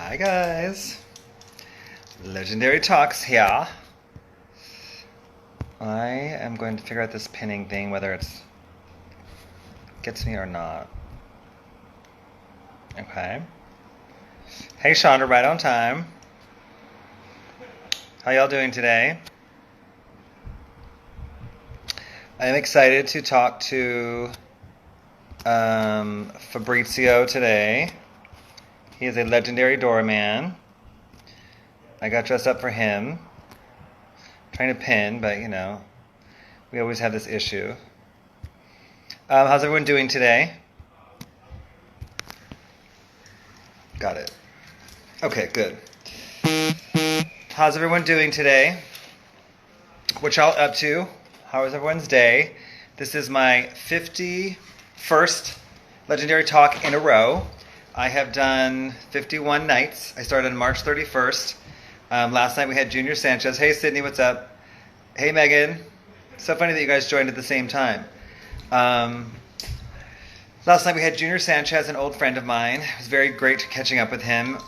Hi guys, Legendary Talks here. I am going to figure out this pinning thing, whether it's gets me or not. Okay. Hey Shonda, right on time. How y'all doing today? I'm excited to talk to Fabrizio today. He is a legendary doorman. I got dressed up for him. Trying to pin, but you know, we always have this issue. How's everyone doing today? Got it. Okay, good. How's everyone doing today? What y'all up to? How was everyone's day? This is my 51st Legendary Talk in a row. I have done 51 nights. I started on March 31st. Last night we had Junior Sanchez. Hey Sydney, what's up? Hey Megan. So funny that you guys joined at the same time. Last night we had Junior Sanchez, an old friend of mine. It was very great catching up with him.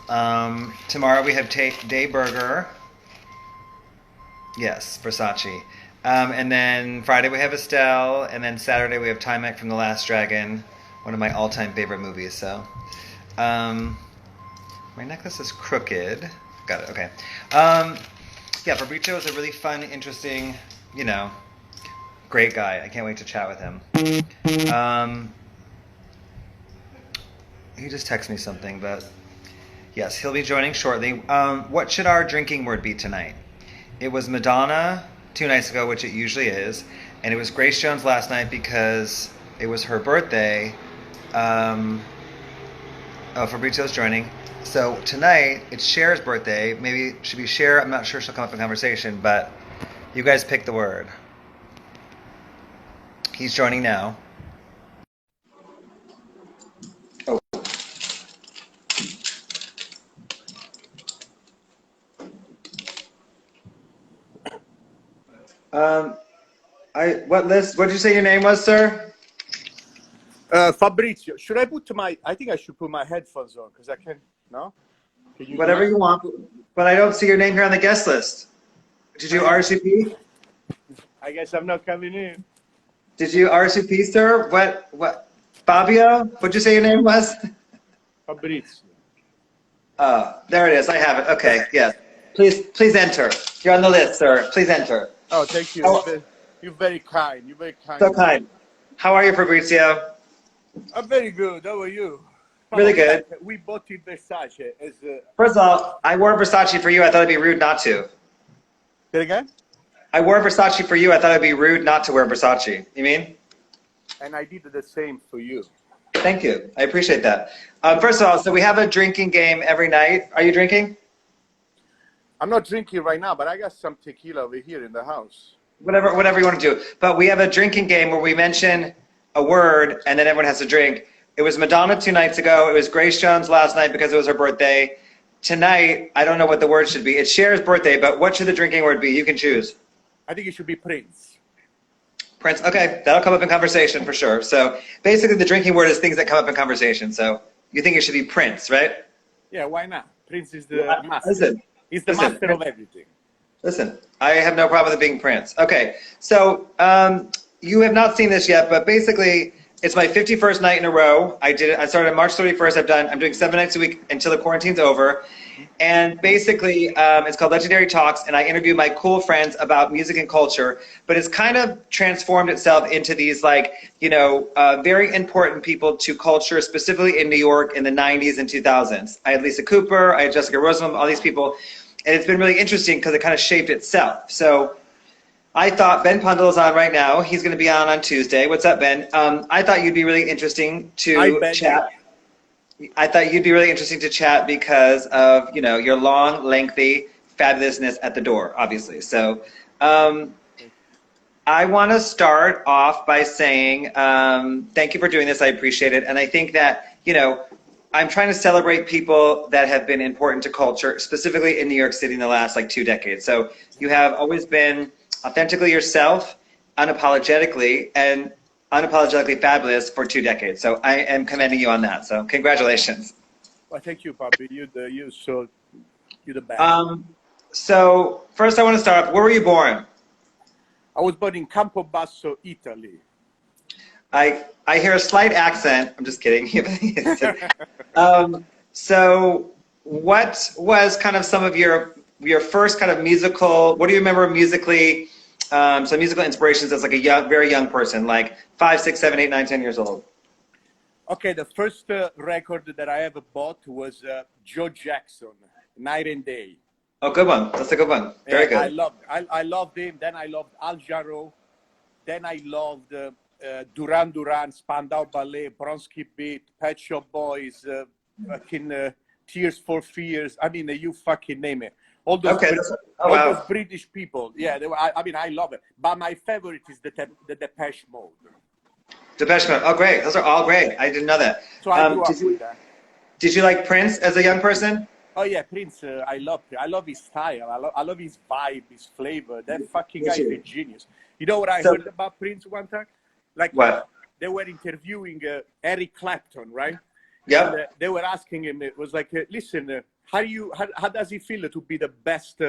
Tomorrow we have Day Burger. Yes, Versace. And then Friday we have Estelle. And then Saturday we have Timek from The Last Dragon. One of my all-time favorite movies. So, my necklace is crooked. Got it, okay. Yeah, Fabrizio is a really fun, interesting, you know, great guy. I can't wait to chat with him. He just texted me something, but yes, he'll be joining shortly. What should our drinking word be tonight? It was Madonna 2 nights ago, which it usually is, and it was Grace Jones last night because it was her birthday. Fabrizio's joining. So tonight, it's Cher's birthday. Maybe it should be Cher. I'm not sure she'll come up in conversation, but you guys pick the word. He's joining now. Oh. What did you say your name was, sir? Fabrizio, should I put I think I should put my headphones on because I can, no? Can Whatever you want, but I don't see your name here on the guest list. Did you RSVP? I guess I'm not coming in. Did you RSVP, sir? What? Fabio? What'd you say your name was? Fabrizio. There it is. I have it. Okay, yes. Please enter. You're on the list, sir. Please enter. Oh, thank you. You're very kind. You're very kind. So kind. How are you, Fabrizio? I'm very good. How are you? Really good. We bought in Versace as First of all, I wore Versace for you. I thought it'd be rude not to. Say it again? I wore Versace for you. I thought it'd be rude not to wear Versace. You mean? And I did the same for you. Thank you. I appreciate that. First of all, so we have a drinking game every night. Are you drinking? I'm not drinking right now, but I got some tequila over here in the house. Whatever you want to do. But we have a drinking game where we mention a word and then everyone has to drink. It was Madonna 2 nights ago. It was Grace Jones last night because it was her birthday. Tonight, I don't know what the word should be. It's Cher's birthday, but what should the drinking word be? You can choose. I think it should be Prince. Prince, okay, that'll come up in conversation for sure. So basically the drinking word is things that come up in conversation. So you think it should be Prince, right? Yeah, why not? Prince is the master. Listen, He's the master of everything. Listen, I have no problem with it being Prince. Okay, so you have not seen this yet, but basically it's my 51st night in a row. I started on March 31st. I'm doing 7 nights a week until the quarantine's over. And basically, it's called Legendary Talks, and I interview my cool friends about music and culture. But it's kind of transformed itself into these, like, you know, very important people to culture, specifically in New York in the 90s and 2000s. I had Lisa Cooper, I had Jessica Rosenbaum, all these people. And it's been really interesting because it kind of shaped itself. So I thought Ben Pundle is on right now. He's going to be on Tuesday. What's up, Ben? I thought you'd be really interesting to chat. I thought you'd be really interesting to chat because of, you know, your long, lengthy fabulousness at the door, obviously. So I want to start off by saying thank you for doing this. I appreciate it. And I think that, you know, I'm trying to celebrate people that have been important to culture, specifically in New York City in the last, like, 2 decades. So you have always been authentically yourself, unapologetically, and unapologetically fabulous for 2 decades. So I am commending you on that. So congratulations. Well, thank you, Bobby. You're the best. So first I want to start off, where were you born? I was born in Campobasso, Italy. I hear a slight accent. I'm just kidding. So what was kind of some of your first kind of musical, what do you remember musically, some musical inspirations as like a very young person, like 5, 6, 7, 8, 9, 10 years old? Okay, the first record that I ever bought was Joe Jackson, Night and Day. Oh, good one. That's a good one. Very good. I loved him. Then I loved Al Jarreau. Then I loved Duran Duran, Spandau Ballet, Bronski Beat, Pet Shop Boys, Tears for Fears. I mean, you fucking name it. All those, those British people. Yeah, I love it. But my favorite is the Depeche Mode. Depeche Mode. Oh, great. Those are all great. I didn't know that. So I grew up with that. Did you like Prince as a young person? Oh yeah, Prince. I love his style. I love his vibe, his flavor. That fucking guy is a genius. You know what I heard about Prince one time? Like what? They were interviewing Eric Clapton, right? Yeah. They were asking him. It was like, listen, how does it feel to be the best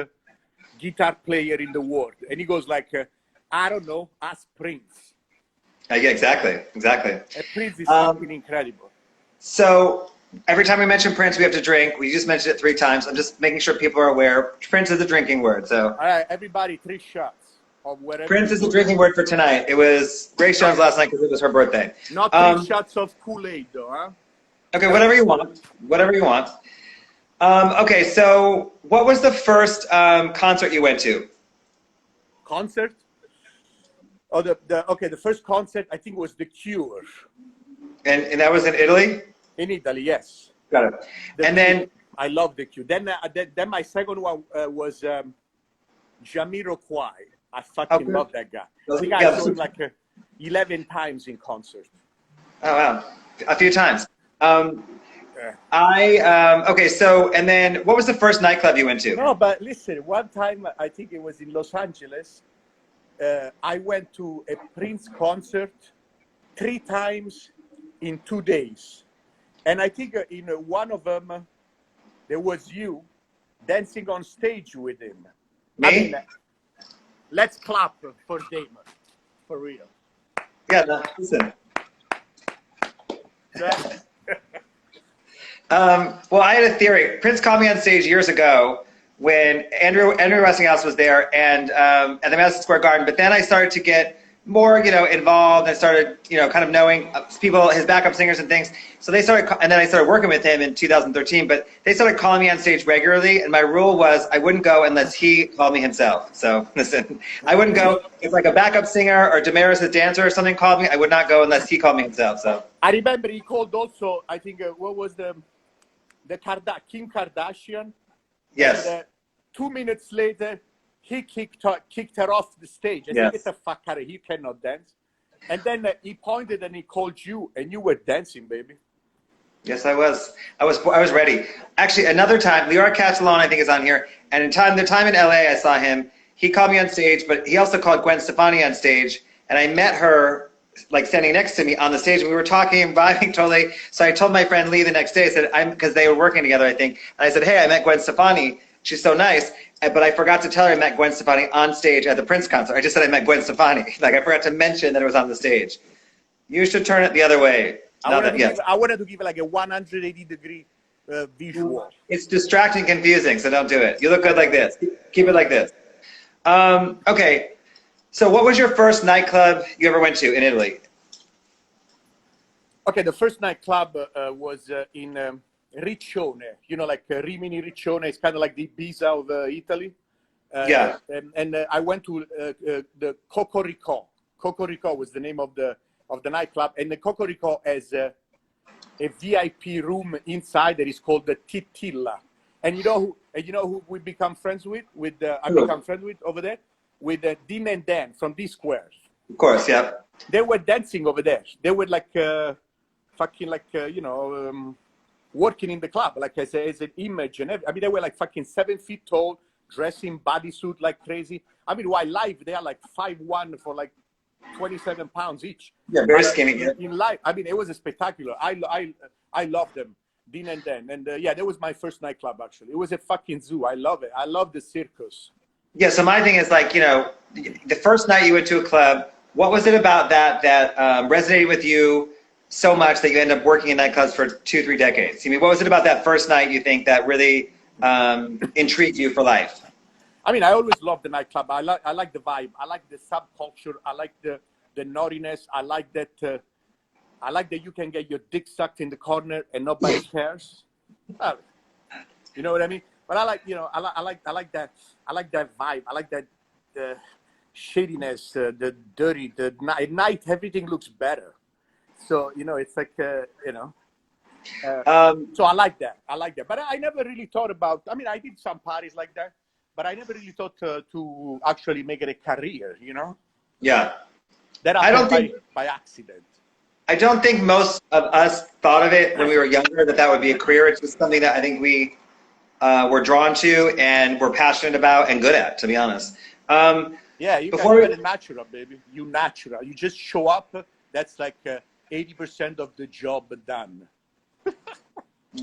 guitar player in the world? And he goes like, I don't know, ask Prince. Yeah, exactly. Prince is fucking incredible. So every time we mention Prince, we have to drink. We just mentioned it 3 times. I'm just making sure people are aware. Prince is a drinking word. So all right, everybody, 3 shots of whatever. Prince is a drinking word for tonight. It was Grace Jones last night because it was her birthday. Not 3 shots of Kool-Aid, though, huh? Okay, whatever you want. Whatever you want. Okay, so what was the first concert you went to? Concert? Oh, the first concert I think was The Cure. And that was in Italy? In Italy, yes. Got it. And then I love The Cure. Then my second one was Jamiroquai. I fucking love that guy. I think I saw him like 11 times in concert. Oh wow, a few times. Okay, so and then what was the first nightclub you went to? No, but listen, one time I think it was in Los Angeles. I went to a Prince concert 3 times in 2 days, and I think in one of them there was you dancing on stage with him. Me? I mean, let's clap for Damon, for real. Yeah, no, listen. Well, I had a theory. Prince called me on stage years ago when Andrew Westinghouse was there and at the Madison Square Garden. But then I started to get more, involved and started, kind of knowing people, his backup singers and things. So they started, and then I started working with him in 2013. But they started calling me on stage regularly, and my rule was I wouldn't go unless he called me himself. So listen, I wouldn't go if like a backup singer or Damaris, a dancer or something called me. I would not go unless he called me himself. So I remember he called also. I think what was Kim Kardashian? Yes. And, 2 minutes later, he kicked her off the stage. I said, get the fuck out of here, you cannot dance. And then he pointed and he called you, and you were dancing, baby. Yes, I was. I was ready. Actually, another time, Leora Castellone, I think, is on here. And the time in LA, I saw him. He called me on stage, but he also called Gwen Stefani on stage. And I met her, like, standing next to me on the stage. And we were talking and vibing totally. So I told my friend Lee the next day, I said, because they were working together, I think. And I said, hey, I met Gwen Stefani. She's so nice. But I forgot to tell her I met Gwen Stefani on stage at the Prince concert. I just said I met Gwen Stefani. Like, I forgot to mention that it was on the stage. You should turn it the other way. I wanted to give it like a 180-degree visual. It's distracting, confusing, so don't do it. You look good like this. Keep it like this. Okay. So what was your first nightclub you ever went to in Italy? Okay, the first nightclub was in Riccione. Like Rimini Riccione. It's kind of like the Ibiza of Italy. Yeah. And I went to the Cocorico. Cocorico was the name of the nightclub, and the Cocorico has a VIP room inside that is called the Titilla. And you know who we become friends with? I become friends with over there with Dean and Dan from D Square. Of course, yeah. They were dancing over there. They were like working in the club, like as an image and everything. I mean, they were like fucking 7 feet tall, dressing bodysuit like crazy. I mean, while live they are like 5'1" for like 27 pounds each. Yeah, very skinny. In life, I mean, it was a spectacular. I love them. Dean and Dan. And yeah, that was my first nightclub, actually. It was a fucking zoo. I love it. I love the circus. Yeah, so my thing is like, you know, the first night you went to a club, what was it about that resonated with you so much that you end up working in nightclubs for 2-3 decades? I mean, what was it about that first night you think that really intrigued you for life? I mean, I always loved the nightclub. I like the vibe. I like the subculture. I like the naughtiness. I like that. I like that you can get your dick sucked in the corner and nobody cares. You know what I mean? But I like, you know, I like that. I like that vibe. I like that shadiness, the dirty. At night, everything looks better. So you know, it's like you know. So I like that. I like that. But I never really thought about. I mean, I did some parties like that, but I never really thought to actually make it a career. You know? Yeah. That I don't think by accident. I don't think most of us thought of it when we were younger that would be a career. It's just something that I think we were drawn to and we're passionate about and good at, to be honest. Yeah, you got it natural, baby. You natural. You just show up. That's like 80% of the job done.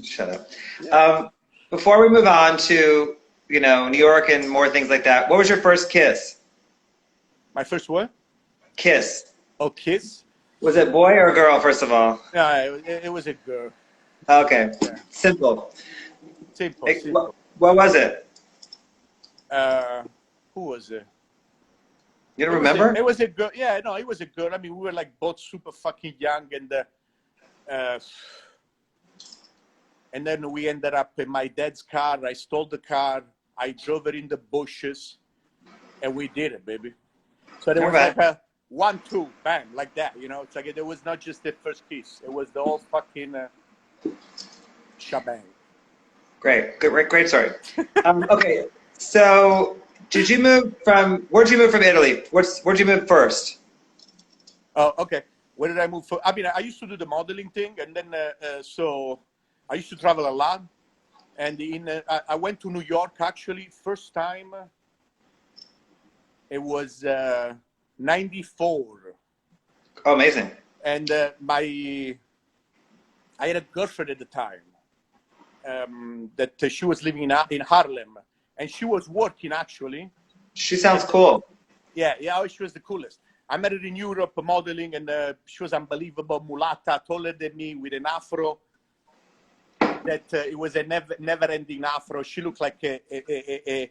Shut up. Yeah. Before we move on to, you know, New York and more things like that, what was your first kiss? My first what? Kiss. Oh, kiss? Was it boy or girl, first of all? No, it was a girl. Okay. Yeah. Simple. Simple. What was it? Who was it? You don't remember? It was a girl. Yeah, no, it was a girl. I mean, we were like both super fucking young, and then we ended up in my dad's car. I stole the car. I drove it in the bushes, and we did it, baby. So there was like a 1-2, bang, like that. You know, it's like it was not just the first kiss. It was the whole fucking shebang. Great story. Okay, so where'd you move from Italy? Where'd you move first? Oh, okay. Where did I move from? I mean, I used to do the modeling thing, and then so I used to travel a lot. And I went to New York actually. First time, it was 94. Oh, amazing. And I had a girlfriend at the time. That she was living in Harlem, and she was working actually. She sounds cool. Yeah, she was the coolest. I met her in Europe modeling, and she was unbelievable, mulatta, taller than me, with an afro. That it was a never-ending afro. She looked like a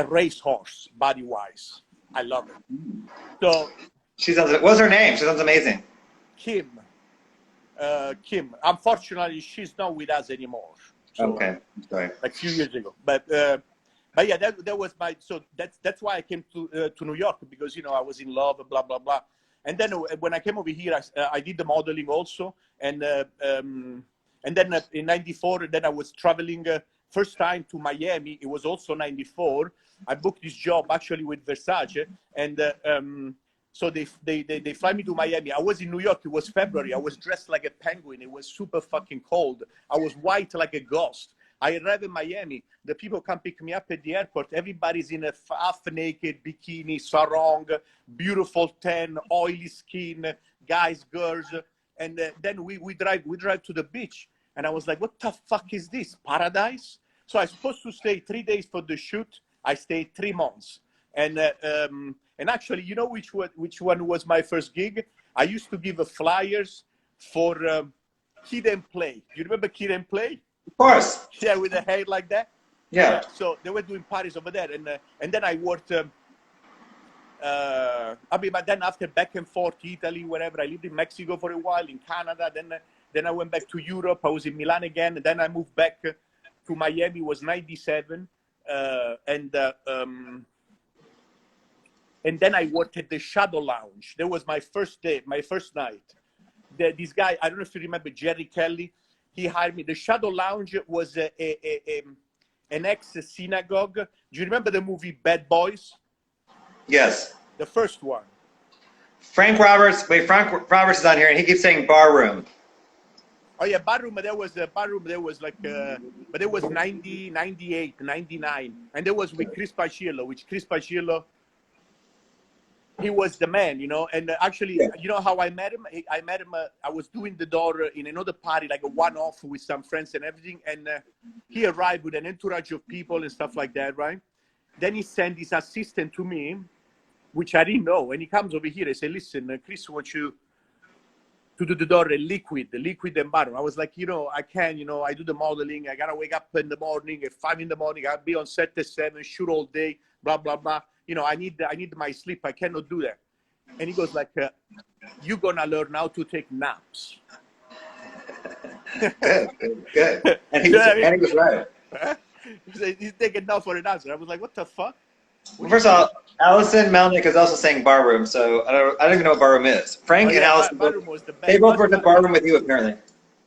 racehorse, body-wise. I love it. So what's her name? She sounds amazing. Kim. Unfortunately, she's not with us anymore. So, okay, sorry. Like a few years ago, but yeah, that was my. So that's why I came to New York, because you know I was in love, blah blah blah. And then when I came over here, I did the modeling also, and then in '94, then I was traveling first time to Miami. It was also '94. I booked this job actually with Versace, and so they fly me to Miami. I was in New York. It was February. I was dressed like a penguin. It was super fucking cold. I was white like a ghost. I arrived in Miami. The people come pick me up at the airport. Everybody's in a half-naked bikini, sarong, beautiful tan, oily skin, guys, girls. And then we drive to the beach. And I was like, what the fuck is this? Paradise? So I was supposed to stay 3 days for the shoot. I stayed 3 months. And actually, you know which one was my first gig? I used to give flyers for Kid and Play. Do you remember Kid and Play? Of course. Yeah, with the hair like that. Yeah. So they were doing parties over there, and then I worked. But then after back and forth, Italy, wherever, I lived in Mexico for a while, in Canada. Then I went back to Europe. I was in Milan again. And then I moved back to Miami. It was '97, and then I worked at the Shadow Lounge. That was my first day, my first night. This guy, I don't know if you remember Jerry Kelly. He hired me. The Shadow Lounge was an ex-synagogue. Do you remember the movie Bad Boys? Yes. The first one. Frank Roberts is on here, and he keeps saying bar room. Oh, yeah, barroom. There was like, but it was 90, 98, 99. And there was with Chris Paciello, he was the man, you know. And actually, Yeah. you know how I met him? I met him. I was doing the door in another party, like a one-off with some friends and everything. And he arrived with an entourage of people and stuff like that, right? Then he sent his assistant to me, which I didn't know. And he comes over here and said, "Listen, Chris wants you to do the door the liquid and bottom." I was like, you know, I can, you know, I do the modeling. I gotta wake up in the morning at 5 in the morning. I'll be on set at 7, shoot all day, blah blah blah. You know, I need my sleep. I cannot do that. And he goes like, "You're gonna learn how to take naps." Good. And he was right. He's taking now for an answer. I was like, what the fuck? Well, first of all, Allison Melnick is also saying barroom, so I don't even know what barroom is. Frank and Allison, barroom was the best. they both worked at barroom with you apparently.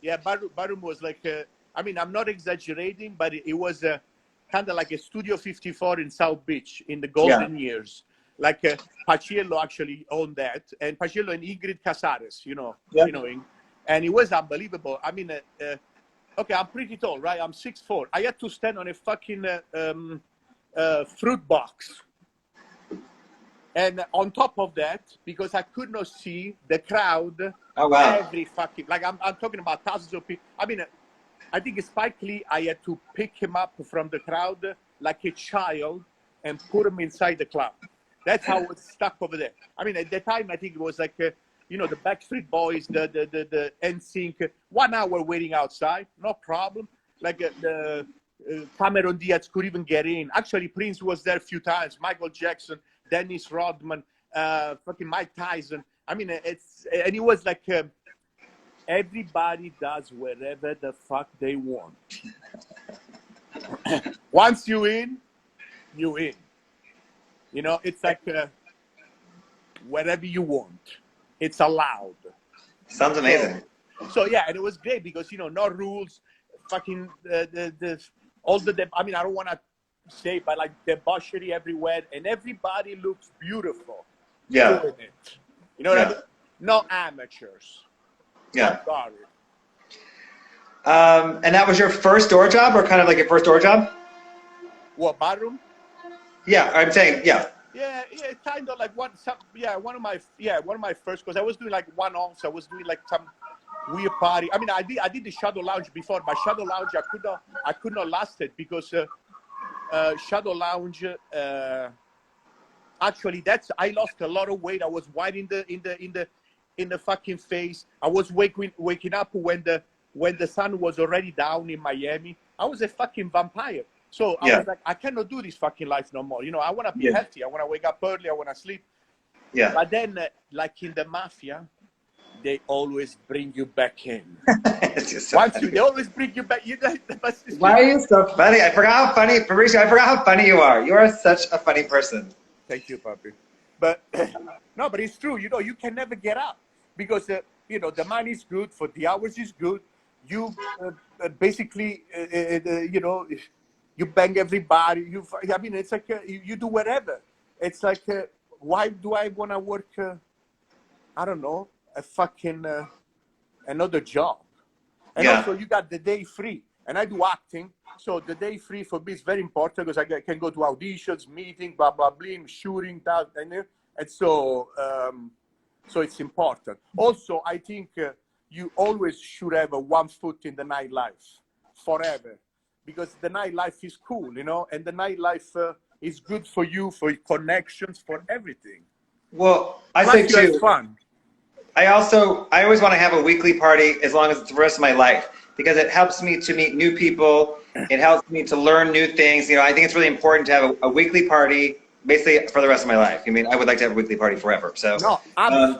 Yeah, barroom was like, I mean, I'm not exaggerating, but it was kind of like a Studio 54 in South Beach in the golden years. Like Paciello actually owned that, and Paciello and Ingrid Casares, you know, and it was unbelievable. I mean, okay, I'm pretty tall, right? I'm 6'4". I had to stand on a fucking fruit box. And on top of that, because I could not see the crowd, every fucking, like I'm talking about thousands of people. I mean, I think Spike Lee, I had to pick him up from the crowd like a child and put him inside the club. That's how I was stuck over there. I mean, at the time, I think it was like, you know, the Backstreet Boys, the NSYNC, 1 hour waiting outside, no problem. Like the Cameron Diaz could even get in. Actually, Prince was there a few times. Michael Jackson, Dennis Rodman, fucking Mike Tyson. I mean, and it was like everybody does whatever the fuck they want. Once you in, you in. You know, it's like whatever you want. It's allowed. Sounds amazing. So yeah, and it was great because, you know, no rules, fucking all the I mean, I don't want to say, but like debauchery everywhere, and everybody looks beautiful. Yeah. Doing it. You know what I mean? No amateurs. Yeah. Sorry. And that was your first door job, or kind of like your first door job? What, barroom? Yeah, I'm saying, yeah. Yeah, kind of like one of my first, because I was doing like one-offs. I was doing like some weird party. I mean, I did the Shadow Lounge before, but Shadow Lounge I could not last it because Shadow Lounge actually I lost a lot of weight. I was white in the fucking face. I was waking up when the sun was already down in Miami. I was a fucking vampire. So I was like, I cannot do this fucking life no more. You know, I want to be healthy. I want to wake up early. I want to sleep. Yeah. But then, like in the mafia, they always bring you back in. They always bring you back. Why are you so funny? I forgot how funny, Fabrizio, I forgot how funny you are. You are such a funny person. Thank you, Papi. But no, but it's true. You know, you can never get up because, you know, the money is good, for the hours is good. You basically, you know, you bang everybody. I mean, it's like you do whatever. It's like, why do I want to work, I don't know, a fucking another job? And also, you got the day free. And I do acting. So the day free for me is very important because I can go to auditions, meeting, blah, blah, blah, shooting, that. And so, so it's important. Also, I think you always should have one foot in the nightlife forever. Because the nightlife is cool, you know, and the nightlife is good for you, for connections, for everything. Well, I say too. Fun. I always want to have a weekly party as long as it's the rest of my life because it helps me to meet new people. It helps me to learn new things. You know, I think it's really important to have a weekly party basically for the rest of my life. I mean, I would like to have a weekly party forever. So no,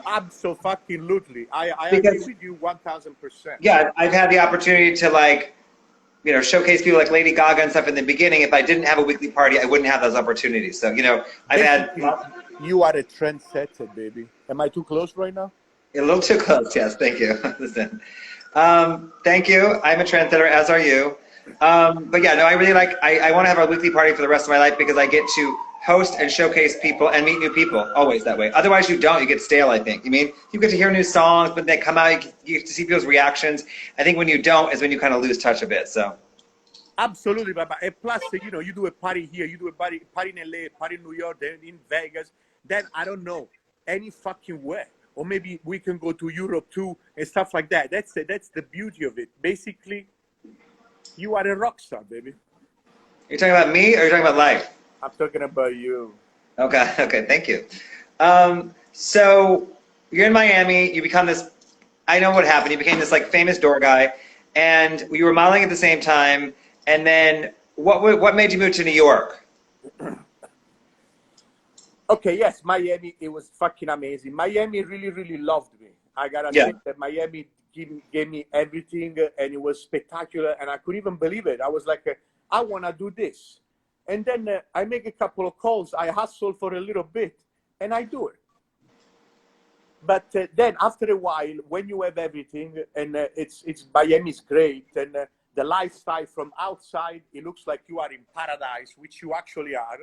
absolutely. I agree with you 1000%. Yeah, I've had the opportunity to like, you know, showcase people like Lady Gaga and stuff in the beginning. If I didn't have a weekly party, I wouldn't have those opportunities. So, you know, You are a trendsetter, baby. Am I too close right now? A little too close, yes. Thank you. Listen, thank you. I'm a trendsetter, as are you. But yeah, no, I really like, I want to have a weekly party for the rest of my life because I get to host and showcase people and meet new people always that way. Otherwise you don't, you get stale, I think. I mean, you get to hear new songs, but they come out, you get to see people's reactions. I think when you don't is when you kind of lose touch a bit, so. Absolutely, Baba. And plus, you know, you do a party here, you do a party in LA, party in New York, then in Vegas. Then, I don't know, any fucking where. Or maybe we can go to Europe too and stuff like that. That's the beauty of it. Basically, you are a rock star, baby. You're talking about me, or you're talking about life? I'm talking about you. Okay, okay, thank you. So you're in Miami. You become this. I know what happened. You became this like famous door guy, and you were modeling at the same time. And then what made you move to New York? Okay, yes, Miami. It was fucking amazing. Miami really loved me. I gotta say that Miami gave me everything, and it was spectacular. And I couldn't even believe it. I was like, I wanna do this. And then I make a couple of calls. I hustle for a little bit, and I do it. But then after a while, when you have everything, and it's Miami's great, and the lifestyle from outside, it looks like you are in paradise, which you actually are.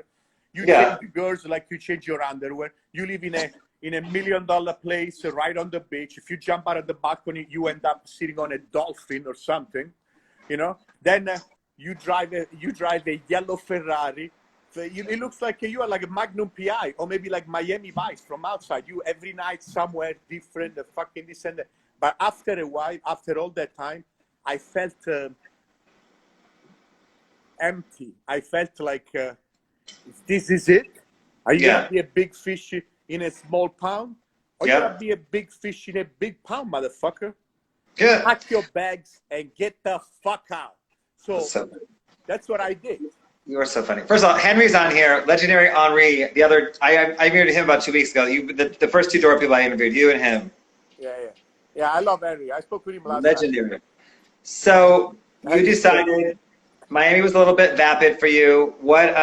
You change girls like you change your underwear. You live in a $1 million place right on the beach. If you jump out of the balcony, you end up sitting on a dolphin or something, you know. Then you drive a yellow Ferrari. So it looks like you are like a Magnum PI, or maybe like Miami Vice from outside. You every night somewhere different, the fucking this and that. But after a while, after all that time, I felt empty. I felt like, this is it? Are you gonna be a big fish in a small pond? Or you gonna be a big fish in a big pond, motherfucker? Pack your bags and get the fuck out. So that's what I did. You are so funny. First of all, Henry's on here. Legendary Henry. The other, I interviewed him about 2 weeks ago. The first two door people I interviewed, you and him. Yeah. I love Henry. I spoke with him last Legendary. night. So you decided Miami was a little bit vapid for you. What?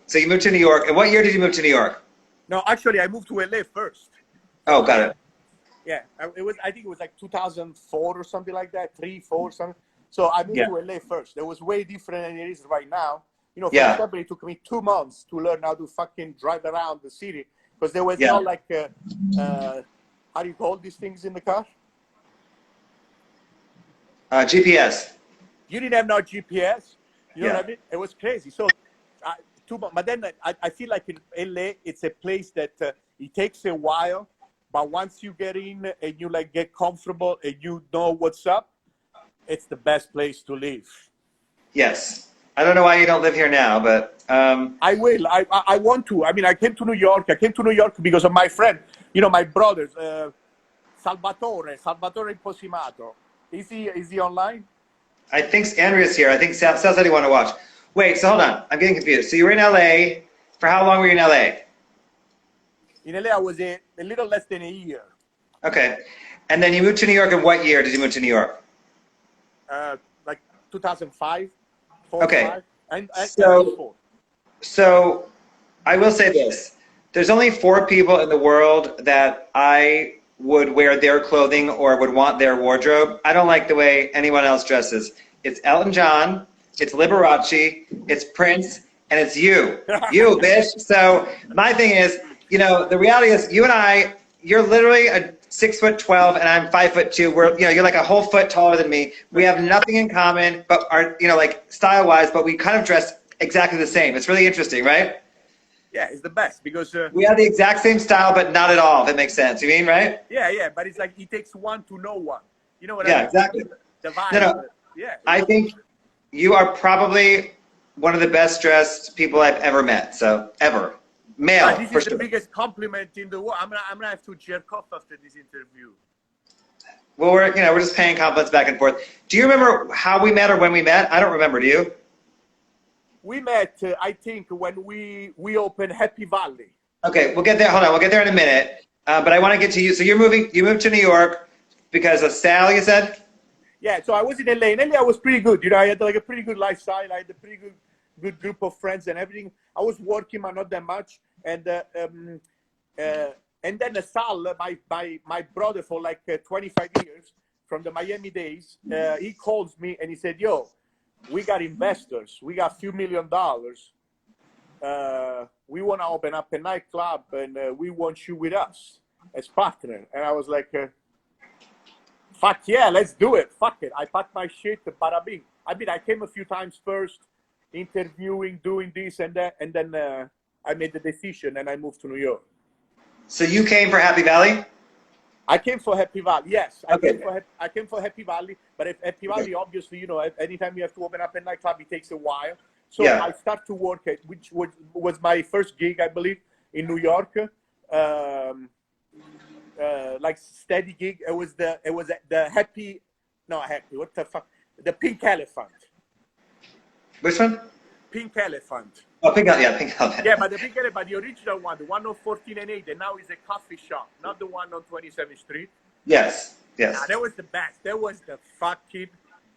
So you moved to New York. And what year did you move to New York? No, actually, I moved to LA first. Oh, got it. Yeah, it was. I think it was like 2004 or something like that, 3, 4, something. So I moved to LA first. It was way different than it is right now. You know, for example, it took me 2 months to learn how to fucking drive around the city because there was not like, how do you call these things in the car? GPS. You didn't have no GPS. You know what I mean? It was crazy. So, 2 months. But then I feel like in LA, it's a place that it takes a while. But once you get in and you like get comfortable and you know what's up, it's the best place to live. Yes. I don't know why you don't live here now, but I will. I want to. I mean, I came to New York. I came to New York because of my friend. You know, my brothers, Salvatore Posimato. Is he online? I think Andrea's here. I think Sal said he wanted to watch. Wait, so hold on. I'm getting confused. So you were in LA. For how long were you in LA? In LA, I was a little less than a year. Okay. And then you moved to New York. In what year did you move to New York? Like 2005. 4, okay. 5, and so I will say this. There's only 4 people in the world that I would wear their clothing or would want their wardrobe. I don't like the way anyone else dresses. It's Elton John, it's Liberace, it's Prince, and it's you. You, bitch. So my thing is, you know, the reality is you and I, you're literally a 6'12" and I'm 5'2". We're, you know, you're like a whole foot taller than me. We have nothing in common, but are, you know, like style-wise, but we kind of dress exactly the same. It's really interesting, right? Yeah, it's the best because we have the exact same style, but not at all. If it makes sense, you mean, right? Yeah. But it's like it takes one to know one. You know what I mean? Yeah, exactly. The vibe. No. Yeah. I think you are probably one of the best dressed people I've ever met. So ever. Male, this for is sure. the biggest compliment in the world. I'm gonna have to jerk off after this interview. Well, we're just paying compliments back and forth. Do you remember how we met or when we met? I don't remember. Do you? We met, I think, when we opened Happy Valley. Okay, we'll get there. Hold on, we'll get there in a minute. But I want to get to you. So you moved to New York because of Sal, you said? Yeah. So I was in LA. In LA, I was pretty good. You know, I had like a pretty good lifestyle. I had a pretty good group of friends and everything. I was working, but not that much. And then Sal, my brother for like 25 years from the Miami days, he calls me and he said, "Yo, we got investors. We got a few $1 million. We want to open up a nightclub and we want you with us as partner." And I was like, fuck yeah, let's do it. Fuck it. I packed my shit, bada bing. I mean, I came a few times first, interviewing, doing this and that, and then I made the decision and I moved to New York. So you came for Happy Valley? I came for Happy Valley. Yes, Okay. I came for Happy Valley. But if Happy Valley, obviously, you know, anytime you have to open up a nightclub, it takes a while. So Yeah. I start to work at, which was my first gig, I believe, in New York. Like steady gig. It was the Happy, not Happy. What the fuck? The Pink Elephant. Which one? Pink Elephant. Oh, Pink Elephant. Yeah, Pink Elephant. Yeah, but the Pink Elephant, the original one, the one on 14 and 8, and now is a coffee shop, not the one on 27th Street. Yes. Yes. Nah, that was the best. That was the fucking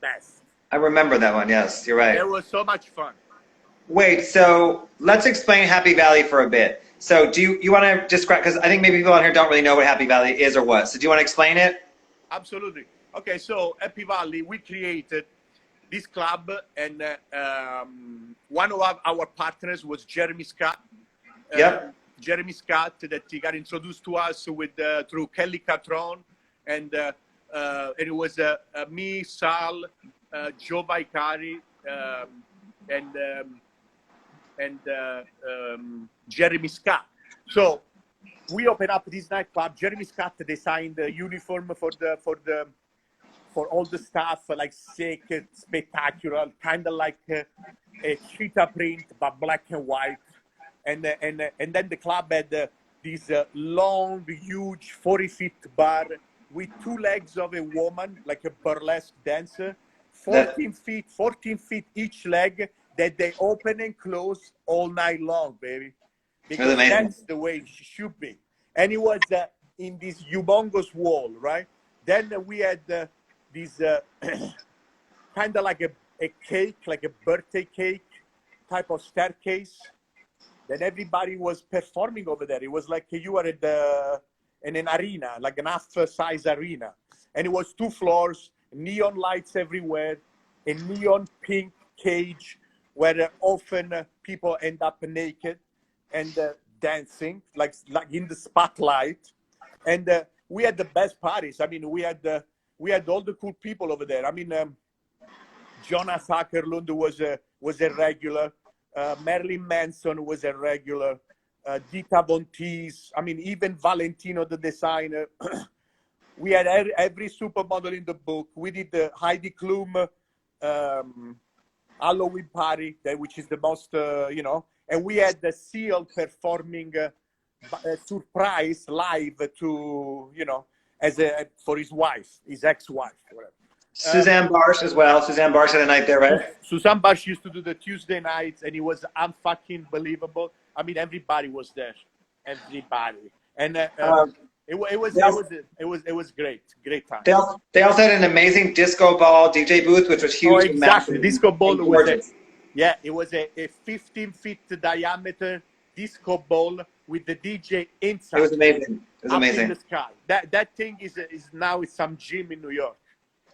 best. I remember that one. Yes, you're right. That was so much fun. Wait, so let's explain Happy Valley for a bit. So do you want to describe, because I think maybe people on here don't really know what Happy Valley is or what. So do you want to explain it? Absolutely. Okay, so Happy Valley, we created this club, and one of our partners was Jeremy Scott. Yep. Jeremy Scott, that he got introduced to us with through Kelly Catron, and it was me, Sal, Joe Vicari, and Jeremy Scott. So we opened up this nightclub. Jeremy Scott designed the uniform for all the stuff, like sick, spectacular, kind of like a cheetah print, but black and white. And then the club had this long, huge 40-foot bar with 2 legs of a woman, like a burlesque dancer, 14 feet each leg, that they open and close all night long, baby. Because that's the way it should be. And it was in this humongous wall, right? Then we had this kind of like a cake, like a birthday cake type of staircase. Then everybody was performing over there. It was like you were in an arena, like an half-size arena. And it was 2 floors, neon lights everywhere, a neon pink cage where often people end up naked and dancing, like in the spotlight. And we had the best parties. I mean, we had all the cool people over there. I mean, Jonas Ackerlund was a regular. Marilyn Manson was a regular. Dita Von Teese. I mean, even Valentino, the designer. We had every supermodel in the book. We did the Heidi Klum Halloween party, which is the most, and we had the Seal performing a surprise live to, for his wife, his ex-wife, whatever. Suzanne Barsh as well. Suzanne Barsh had a night there, right? Suzanne Barsh used to do the Tuesday nights, and it was unfucking believable. I mean, everybody was there, everybody, and it was great time. They also had an amazing disco ball DJ booth, which was huge. Oh, exactly. Disco ball was it was a 15-foot diameter disco ball with the DJ inside. It was amazing. It was amazing. In the sky. That thing is now some gym in New York.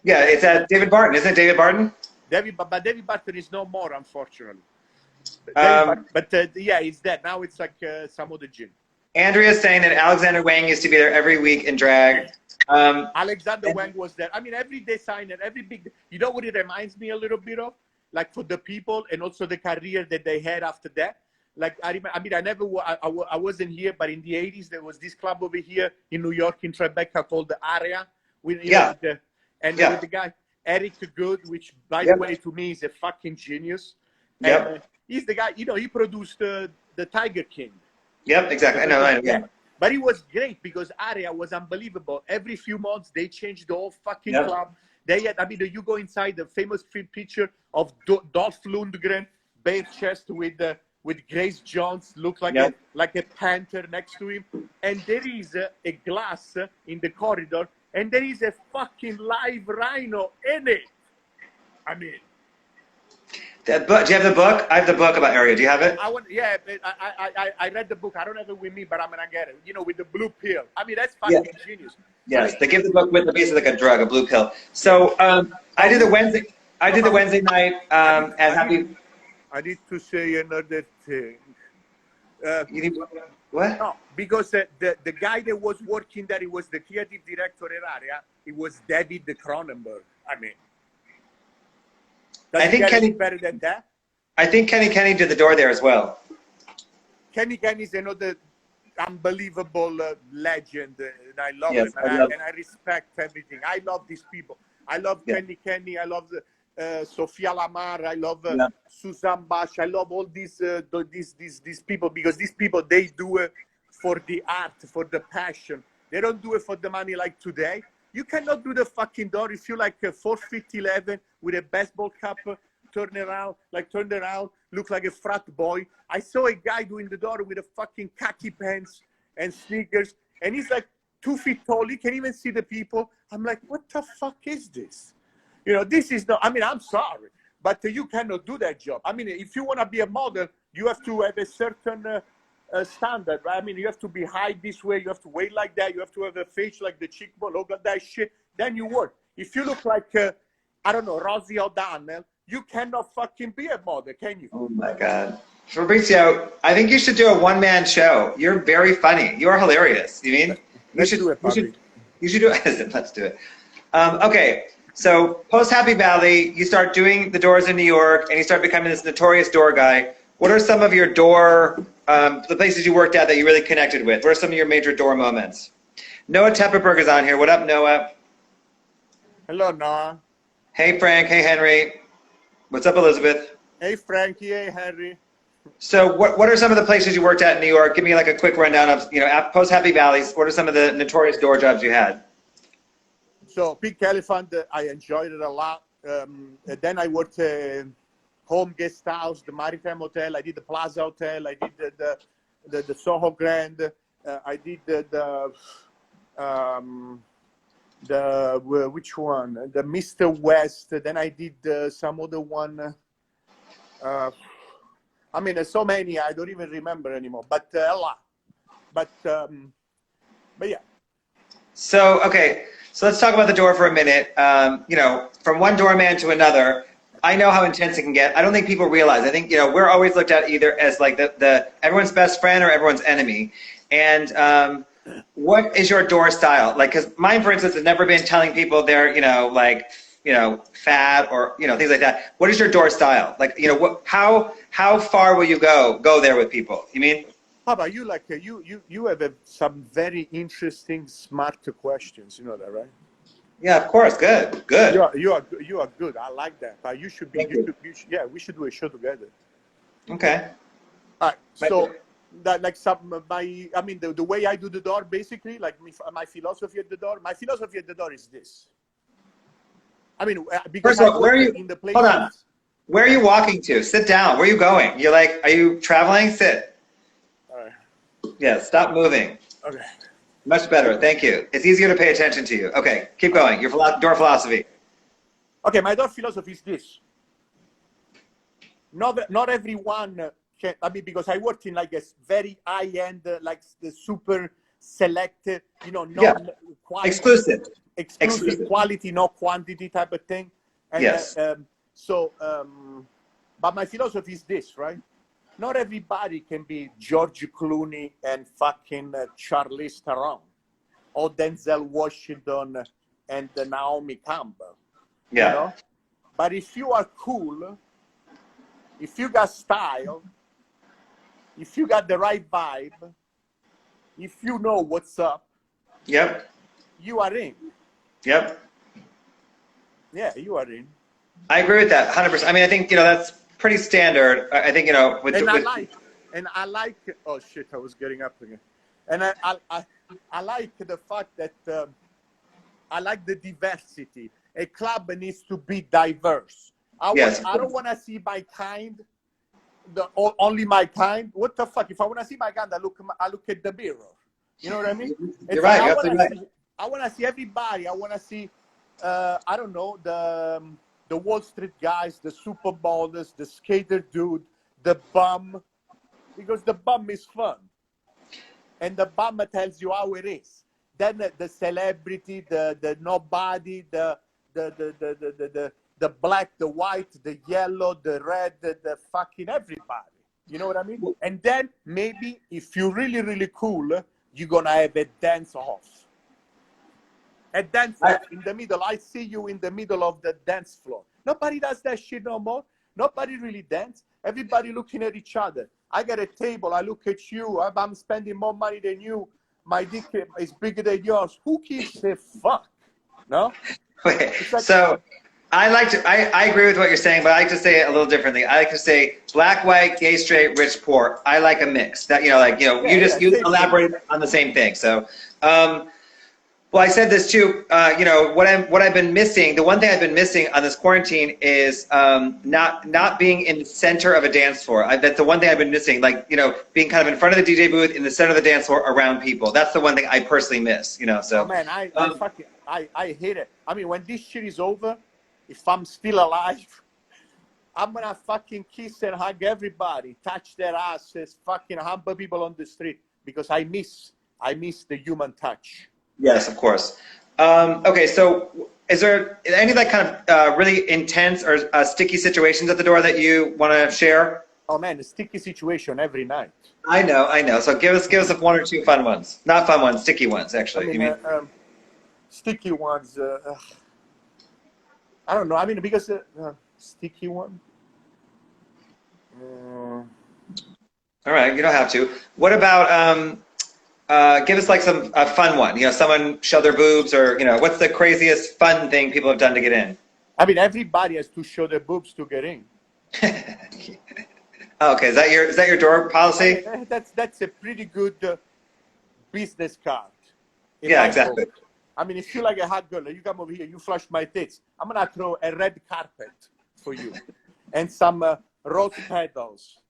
Yeah, it's at David Barton, isn't it? David Barton? But David Barton is no more, unfortunately. Yeah, it's dead. Now it's like some other gym. Andrea's saying that Alexander Wang used to be there every week in drag. Alexander Wang was there. I mean, every designer, every big. You know what it reminds me a little bit of? Like for the people and also the career that they had after that. Like I wasn't here, but in the 80s there was this club over here in New York in Tribeca called the Area. With the guy Eric Good, which by the way to me is a fucking genius. And he's the guy. He produced the Tiger King. Yep, exactly. I know. Yeah. But it was great because Area was unbelievable. Every few months they changed the whole fucking club. They had, you go inside the famous picture of Dolph Lundgren, bare chest with Grace Jones, look like a panther next to him, and there is a glass in the corridor, and there is a fucking live rhino in it. I mean. Do you have the book? I have the book about Area. Do you have it? I read the book. I don't have it with me, but I'm gonna get it. With the blue pill. I mean, that's fucking genius. Yes, they give the book with basically like a drug, a blue pill. So I did the Wednesday night at Happy. I need to say another thing. You need what? No, because the guy that was working there, he was the creative director at Area. It was David Cronenberg. I mean. I think Kenny better than that. I think Kenny did the door there as well. Kenny is another unbelievable legend, and I love Yes, them, and I respect everything. I love these people. I love Kenny. I love Sofia Lamar. I love Susan Bash. I love all these people, because these people, they do it for the art, for the passion. They don't do it for the money like today. You cannot do the fucking door if you like a 4'11" with a baseball cap, turn around, look like a frat boy. I saw a guy doing the door with a fucking khaki pants and sneakers, and he's like 2 feet tall. He can't even see the people. I'm like, what the fuck is this? You know, this is not, I mean, I'm sorry, but you cannot do that job. I mean, if you want to be a model, you have to have a certain standard, right? I mean, you have to be high this way, you have to wait like that, you have to have a face like the cheekbone, look at that shit, then you work. If you look like, I don't know, Rosie O'Donnell, you cannot fucking be a model, can you? Oh my God. Fabrizio, I think you should do a one-man show. You're very funny. You are hilarious. You mean? Let's do it, Bobby. You should do it. Let's do it. Okay, so post Happy Valley, you start doing the doors in New York, and you start becoming this notorious door guy. What are some of your door, the places you worked at that you really connected with? What are some of your major door moments? Noah Tepperberg is on here. What up, Noah? Hello, Noah. Hey, Frank. Hey, Henry. What's up, Elizabeth? Hey, Frankie. Hey, Henry. So what are some of the places you worked at in New York? Give me like a quick rundown of, you know, post Happy Valleys. What are some of the notorious door jobs you had? So Pink Elephant, I enjoyed it a lot. Then I worked Home Guest House, the Maritime Hotel. I did the Plaza Hotel. I did the Soho Grand. I did the which one? The Mr. West. Then I did some other one. I mean, there's so many I don't even remember anymore. But a lot. But yeah. So okay, so let's talk about the door for a minute. You know, from one doorman to another. I know how intense it can get. I don't think people realize. I think, you know, we're always looked at either as like the everyone's best friend or everyone's enemy. And what is your door style? Like, because mine, for instance, has never been telling people they're, you know, like, you know, fat or, you know, things like that. What is your door style? Like, you know, how far will you go there with people? You mean? How about you? Like you have some very interesting, smart questions. You know that, right? Yeah, of course. Good. You are good. I like that. You should be. Yeah, we should do a show together. Okay. All right. So that like I mean the way I do the door, basically, like my philosophy at the door. My philosophy at the door is this. I mean, because first of all, where are you? In the place. Hold on. Where are you walking to? Sit down. Where are you going? You're like, are you traveling? Sit. All right. Yeah. Stop moving. Okay. Much better. Thank you. It's easier to pay attention to you. Okay, keep going. Your door philosophy. Okay, my door philosophy is this. Not everyone can. I mean, because I worked in like a very high-end, like the super selected, you know, quality, exclusive quality, not quantity type of thing. And, yes. But my philosophy is this, right? Not everybody can be George Clooney and fucking Charlize Theron or Denzel Washington and Naomi Campbell. Yeah. You know? But if you are cool, if you got style, if you got the right vibe, if you know what's up, yep, you are in. Yep. Yeah, you are in. I agree with that 100%. I mean, I think, you know, that's pretty standard. I think, you know, I like, oh shit, I was getting up again. And I like the fact that I like the diversity. A club needs to be diverse. I don't want to see my kind, only my kind. What the fuck? If I want to see my kind, I look at the mirror. You know what I mean? You're right. I want to see everybody. I want to see, I don't know, the Wall Street guys, the supermodels, the skater dude, the bum, because the bum is fun. And the bum tells you how it is. Then the celebrity, the nobody, the black, the white, the yellow, the red, the fucking everybody. You know what I mean? And then maybe if you're really, really cool, you're going to have a dance off. A dance off in the middle. I see you in the middle of the dance floor. Nobody does that shit no more. Nobody really dance. Everybody looking at each other. I get a table. I look at you. I'm spending more money than you. My dick is bigger than yours. Who gives a fuck? No? Okay, Like, so I agree with what you're saying, but I like to say it a little differently. I like to say black, white, gay, straight, rich, poor. I like a mix. That, you elaborate on the same thing. So, well, I said this too. What I've been missing. The one thing I've been missing on this quarantine is not being in the center of a dance floor. That's the one thing I've been missing. Like, being kind of in front of the DJ booth, in the center of the dance floor, around people. That's the one thing I personally miss. So. Oh man, I hate it. I mean, when this shit is over, if I'm still alive, I'm gonna fucking kiss and hug everybody, touch their asses, fucking humble people on the street, because I miss the human touch. Yes, of course. Okay, so is there any like kind of really intense or sticky situations at the door that you want to share? Oh man, a sticky situation every night. I know. So give us one or two fun ones. Not fun ones, sticky ones, actually. Sticky ones. I don't know. I mean, because sticky one. All right, you don't have to. What about give us like some fun one? Someone showed their boobs, or what's the craziest fun thing people have done to get in? I mean, everybody has to show their boobs to get in. Okay, is that your door policy? I mean, that's a pretty good business card. Yeah, exactly. I mean, if you like a hot girl, you come over here, you flush my tits, I'm gonna throw a red carpet for you and some rose petals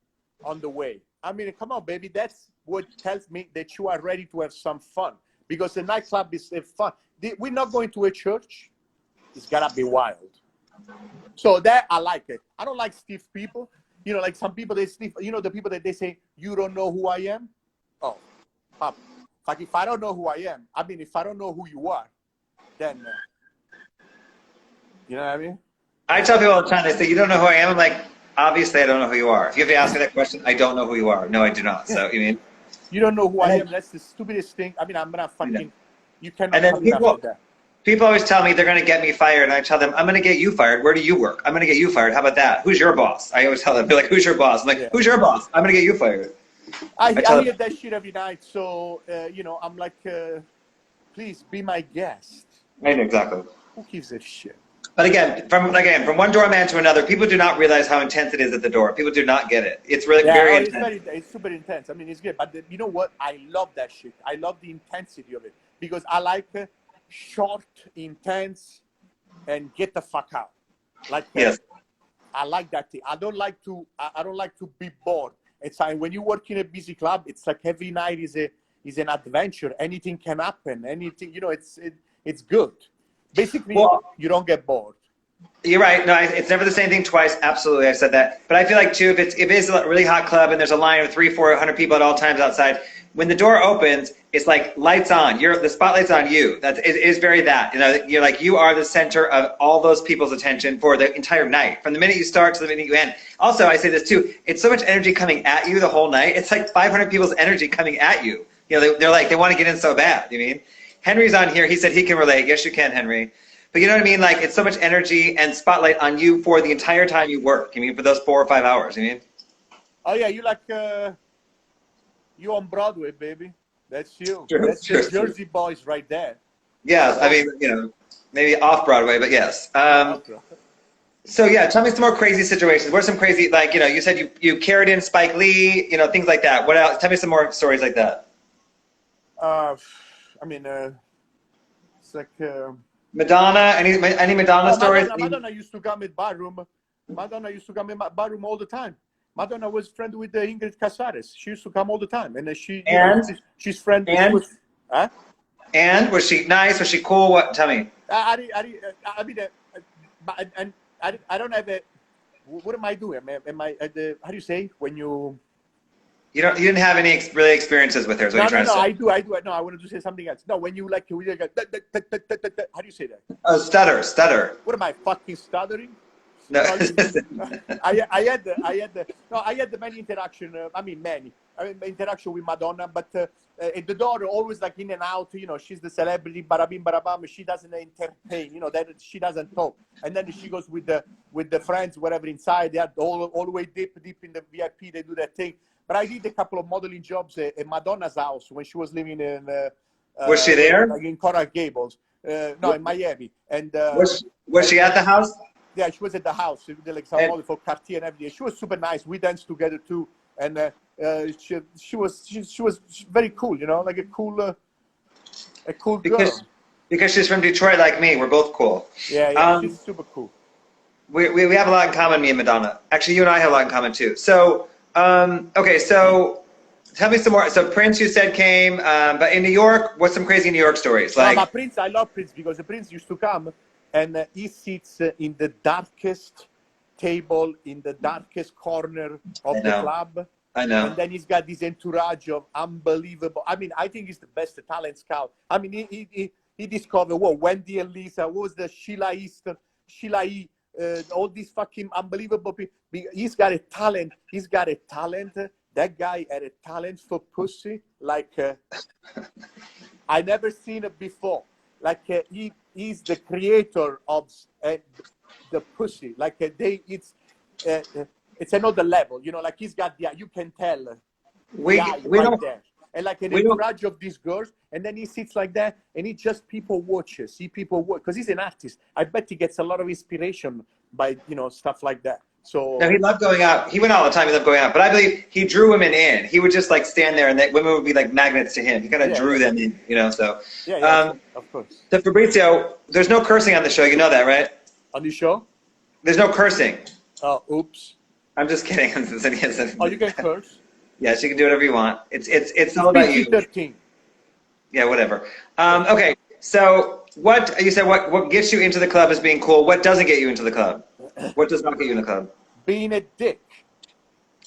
on the way. I mean, come on, baby. That's what tells me that you are ready to have some fun, because the nightclub is fun. We're not going to a church. It's gotta be wild. So that I like it. I don't like stiff people. Like some people, they stiff. The people that they say, you don't know who I am? Oh, pop. Like, if I don't know who I am, I mean, if I don't know who you are, then, you know what I mean? I tell people all the time, they say, you don't know who I am? I'm like, obviously I don't know who you are. If you have to ask me that question, I don't know who you are. No, I do not. So, you mean? You don't know who I am? That's the stupidest thing. I mean, I'm going to fucking, you cannot. And then people always tell me they're going to get me fired, and I tell them, I'm going to get you fired. Where do you work? I'm going to get you fired. How about that? Who's your boss? I always tell them, they're like, who's your boss? I'm like, who's your boss? I'm going to get you fired. I hear that shit every night, so, I'm like, please be my guest. I know, exactly. Who gives a shit? But again, from one doorman to another, people do not realize how intense it is at the door. People do not get it. It's really very intense. It's super intense. I mean, it's good. But you know what? I love that shit. I love the intensity of it, because I like short, intense, and get the fuck out. Like, yes. I like that thing. I don't like to be bored. It's like when you work in a busy club, it's like every night is an adventure. Anything can happen. Anything, it's good. Basically, you don't get bored. You're right. No, it's never the same thing twice. Absolutely, I've said that. But I feel like too, if it is a really hot club and there's a line of 300-400 people at all times outside, when the door opens, it's like lights on. The spotlight's on you. It is very that. You're like, you are the center of all those people's attention for the entire night, from the minute you start to the minute you end. Also, I say this too. It's so much energy coming at you the whole night. It's like 500 people's energy coming at you. They're like, they want to get in so bad. You mean? Henry's on here. He said he can relate. Yes, you can, Henry. But you know what I mean? Like, it's so much energy and spotlight on you for the entire time you work. I mean, for those 4 or 5 hours. You mean? Oh yeah, you like you on Broadway, baby. That's you. True, That's the Jersey boys right there. Yes, I mean, maybe off Broadway, but yes. So yeah, tell me some more crazy situations. What are some crazy, like, you said you carried in Spike Lee, things like that. What else? Tell me some more stories like that. I mean, it's like Madonna. Any Madonna stories? Madonna used to come in barroom. Madonna used to come in barroom all the time. Madonna was friend with Ingrid Casares. She used to come all the time, and she's friend with. Huh? And was she nice? Was she cool? What? Tell me. I mean, I don't have a. What am I doing? Am I at the? How do you say when you? You didn't have any really experiences with her. Is what you're trying to say? I do. No, I wanted to say something else. No, when you like, how do you say that? Oh, stutter. What am I fucking stuttering? No. I had many interaction. Many interaction with Madonna, but at the door, always like in and out. You know, she's the celebrity, barabim barabam. She doesn't entertain. You know, that she doesn't talk. And then she goes with the friends, whatever inside. They are all the way deep in the VIP. They do that thing. But I did a couple of modeling jobs at Madonna's house when she was living in. Was she there? Like in Coral Gables. No, in Miami. And was she at the house? Yeah, she was at the house. She did like some model for Cartier and everything. She was super nice. We danced together too, and she was very cool. You know, like a cool girl. Because she's from Detroit, like me. We're both cool. Yeah, she's super cool. We have a lot in common, me and Madonna. Actually, you and I have a lot in common too. So, okay, so tell me some more. So Prince, you said, came, but in New York, what's some crazy New York stories? Like, no, but Prince, I love Prince because the Prince used to come and he sits in the darkest table, in the darkest corner of the club. I know. And then he's got this entourage of unbelievable. I mean, I think he's the best talent scout. I mean, he discovered, Wendy and Lisa, what was the Sheila Easton, Sheila E., all these fucking unbelievable people. He's got a talent. That guy had a talent for pussy like I never seen it before. Like he's the creator of the pussy. Like it's another level. You know, like he's got you can tell. We don't. There. And like an entourage of these girls, and then he sits like that, and he just people watch, because he's an artist. I bet he gets a lot of inspiration by stuff like that. So no, he loved going out. He went all the time. He loved going out, but I believe he drew women in. He would just like stand there, and women would be like magnets to him. He kind of drew them in, So of course. So Fabrizio, there's no cursing on the show. You know that, right? On the show, there's no cursing. Oh, oops. I'm just kidding. Oh, you can curse. Yes, you can do whatever you want. It's all about you. 13. Yeah, whatever. Okay, so what you said? What gets you into the club is being cool. What doesn't get you into the club? What does not get you in the club? Being a dick.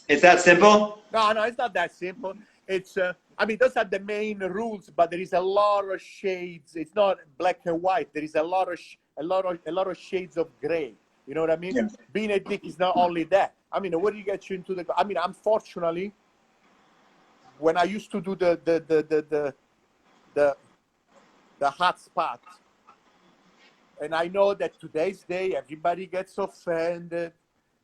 It's that simple? No, it's not that simple. It's I mean, those are the main rules, but there is a lot of shades. It's not black and white. There is a lot of shades of gray. You know what I mean? Yeah. Being a dick is not only that. I mean, what do you get you into the? I mean, unfortunately, when I used to do the hot spot, and I know that today's day everybody gets offended.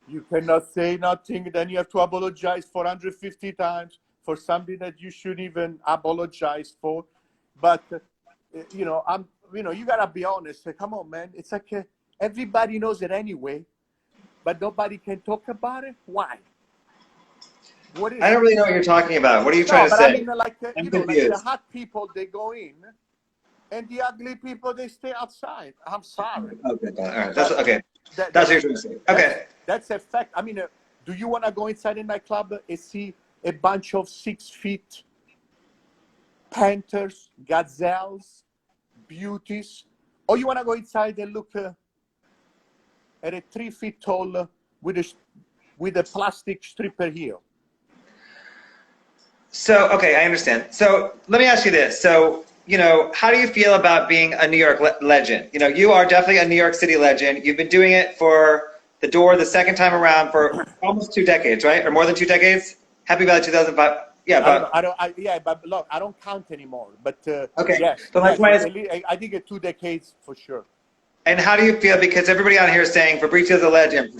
You cannot say nothing, then you have to apologize 450 times for something that you shouldn't even apologize for. But you gotta be honest. Come on, man. It's like everybody knows it anyway, but nobody can talk about it. Why? What is I don't really know what you're talking about. What are you trying to say? I mean, like the hot people, they go in, and the ugly people, they stay outside. I'm sorry. Okay, all right. That's okay. That's what you're trying to say. Okay. That's a fact. I mean, do you want to go inside in my club and see a bunch of 6 feet panthers, gazelles, beauties, or you want to go inside and look at a 3 feet tall with a plastic stripper heel? So, okay, I understand. So let me ask you this. So, how do you feel about being a New York legend? You are definitely a New York City legend. You've been doing it for the Door the second time around for almost 2 decades, right? Or more than 2 decades? Happy Valley 2005. Yeah, but look, I don't count anymore. But okay. Yeah, so I think 2 decades for sure. And how do you feel? Because everybody on here is saying Fabrizio's a legend,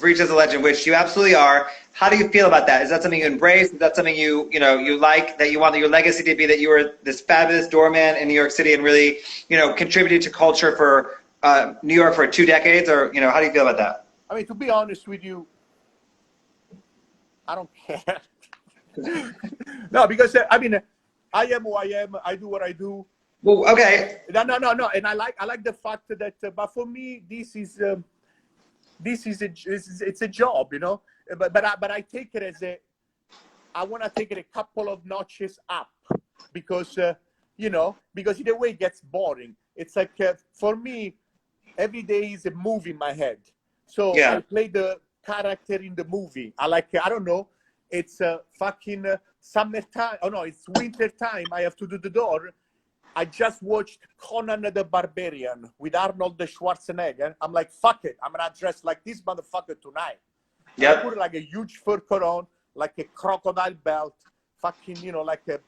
which you absolutely are. How do you feel about that? Is that something you embrace? Is that something you like, that you want your legacy to be, that you were this fabulous doorman in New York City and really, contributed to culture for New York for 2 decades? Or, how do you feel about that? I mean, to be honest with you, I don't care. No, because I mean, I am who I am. I do what I do. Well, okay. No, and I like the fact that, but for me, it's a job, But I take it as I want to take it a couple of notches up, because because in a way it gets boring. It's like for me, every day is a movie in my head. So yeah. I play the character in the movie. I don't know. It's fucking summertime. Oh no, it's winter time. I have to do the Door. I just watched Conan the Barbarian with Arnold Schwarzenegger. I'm like, fuck it. I'm gonna dress like this motherfucker tonight. Yep. I put like a huge fur coat on, like a crocodile belt, fucking, you know, like a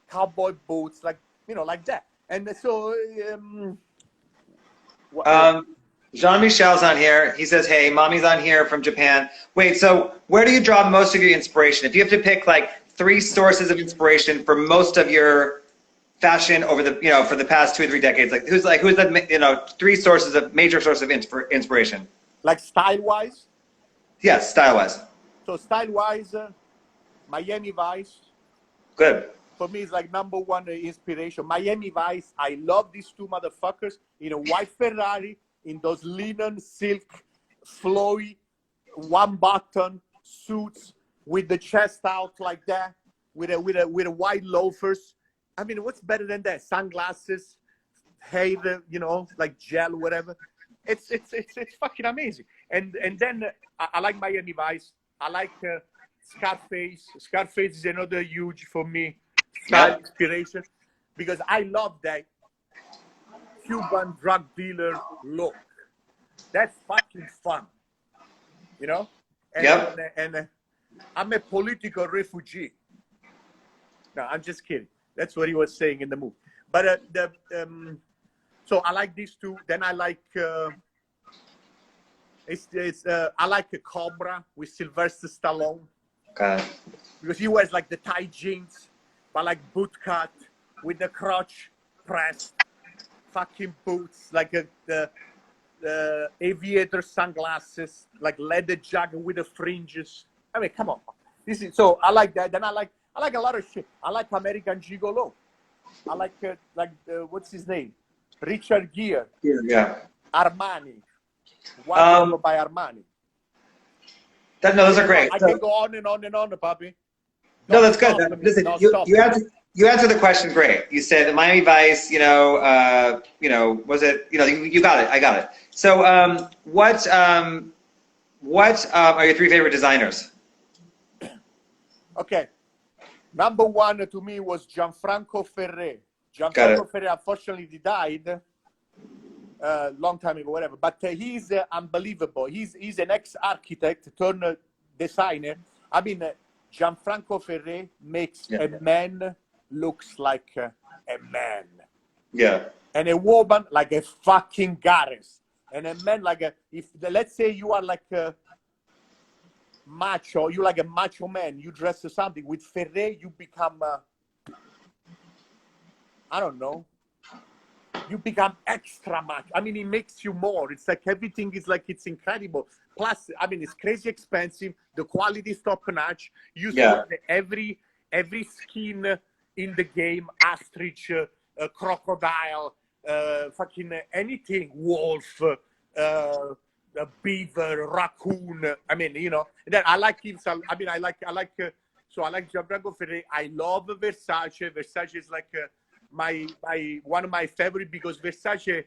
cowboy boots, like, you know, like that. And so, Jean-Michel's on here. He says, hey, mommy's on here from Japan. Wait, so where do you draw most of your inspiration? If you have to pick like 3 sources of inspiration for most of your fashion over the, you know, for the past 2 or 3 decades, who's the, you know, 3 sources of major sources of inspiration? like style-wise? Yes, style-wise. So style-wise, Miami Vice. Good. For me, it's like #1 inspiration. Miami Vice. I love these 2 motherfuckers in a white Ferrari, in those linen, silk, flowy, 1-button suits with the chest out like that, with a white loafers. I mean, what's better than that? Sunglasses, hair, you know, like gel, whatever. It's fucking amazing. And then I like Miami Vice. I like Scarface. Scarface is another huge for me style inspiration, because I love that Cuban drug dealer look. That's fucking fun, you know. And I'm a political refugee. No, I'm just kidding. That's what he was saying in the movie. But so I like these 2. Then I like I like a Cobra with Sylvester Stallone. Okay. Because he wears like the tight jeans, but like boot cut with the crotch pressed, fucking boots, like the aviator sunglasses, like leather jacket with the fringes. I mean, come on. So I like that. Then I like a lot of shit. I like American Gigolo. I like what's his name? Richard Gere. Yeah. Armani. One by Armani. No, those are great. I can go on and on and on, Papi. No, that's good. Listen, you answered the question great. You said Miami Vice, you know, was it, you know, you got it. I got it. So what are your 3 favorite designers? Okay. #1 to me was Gianfranco Ferré. Gianfranco Ferré unfortunately died a long time ago, whatever. But he's unbelievable. He's an ex-architect turned designer. I mean, Gianfranco Ferré makes a man looks like a man. Yeah. And a woman like a fucking goddess. And a man like let's say you are like a macho, you like a macho man, you dress to something. With Ferré, you become, I don't know, you become extra macho. I mean, it makes you more. It's like everything is like, it's incredible. Plus, I mean, it's crazy expensive. The quality is top notch. You see every skin in the game, ostrich, crocodile, fucking anything, wolf, a beaver, raccoon. I mean, you know. And then I like him. I mean, I like. So I like Gianfranco Ferré. I love Versace. Versace is like my one of my favorite, because Versace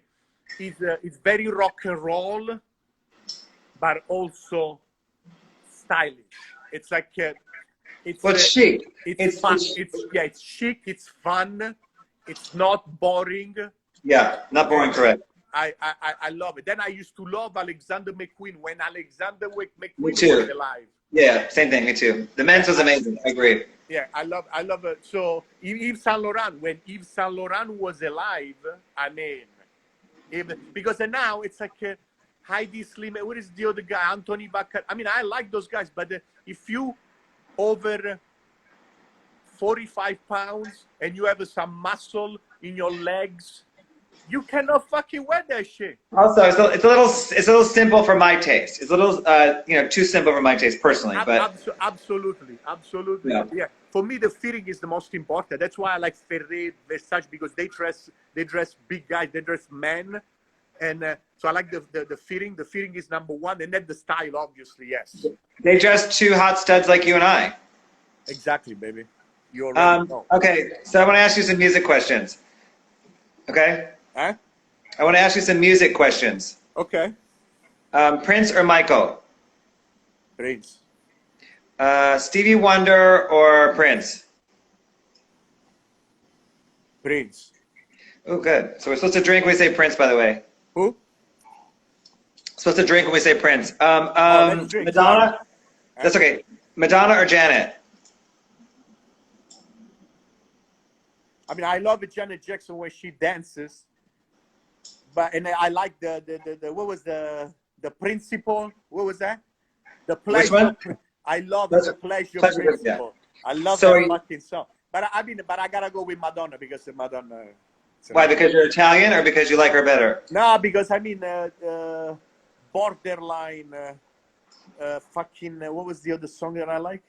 is very rock and roll, but also stylish. It's like it's chic. It's fun. It's chic. It's fun. It's not boring. Yeah, not boring. Correct. I love it. Then I used to love Alexander McQueen when Alexander McQueen was alive. Yeah, same thing. Me too. The men's was amazing. I agree. Yeah, I love it. So Yves Saint Laurent, when Yves Saint Laurent was alive, I mean, because now it's like Heidi Slim. What is the other guy? Anthony Baccar. I mean, I like those guys, but if you over 45 pounds and you have some muscle in your legs, you cannot fucking wear that shit. Also, it's a little simple for my taste. It's a little too simple for my taste personally. But absolutely. Yeah. For me, the fitting is the most important. That's why I like Ferré, Versace, because they dress big guys, they dress men, and so I like the fitting. The fitting is #1, and then the style, obviously, yes. They dress 2 hot studs like you and I. Exactly, baby. You already know. Okay, so I want to ask you some music questions. Okay. Huh? I want to ask you some music questions. Okay. Prince or Michael? Prince. Stevie Wonder or Prince? Prince. Oh, good. So we're supposed to drink when we say Prince, by the way. Who? Supposed to drink when we say Prince. Let's drink. Madonna. That's okay. Madonna or Janet? I mean, I love Janet Jackson when she dances, and I like the what was the principle? What was that? The pleasure. Which one? I love the pleasure principle. Yeah. I love So that fucking song. But I gotta go with Madonna because of Madonna. Why? Because you're Italian, or because you like her better? No, because I mean, borderline. Fucking. What was the other song that I like?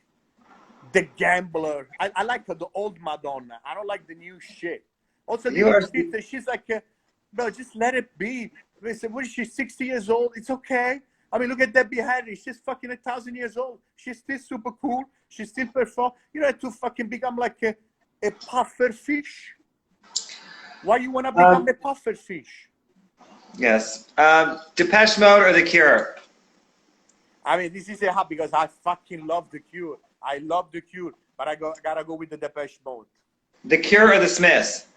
The Gambler. I like the old Madonna. I don't like the new shit. Also, she's like, bro, just let it be. Listen, what is she? 60 years old? It's okay. I mean, look at Debbie Harry. She's fucking 1,000 years old. She's still super cool. She still perform. You don't have to fucking become like a puffer fish. Why you want to become a puffer fish? Yes. Depeche Mode or The Cure? I mean, this is a hard because I fucking love The Cure. I love The Cure, but I gotta go with the Depeche Mode. The Cure or The Smiths?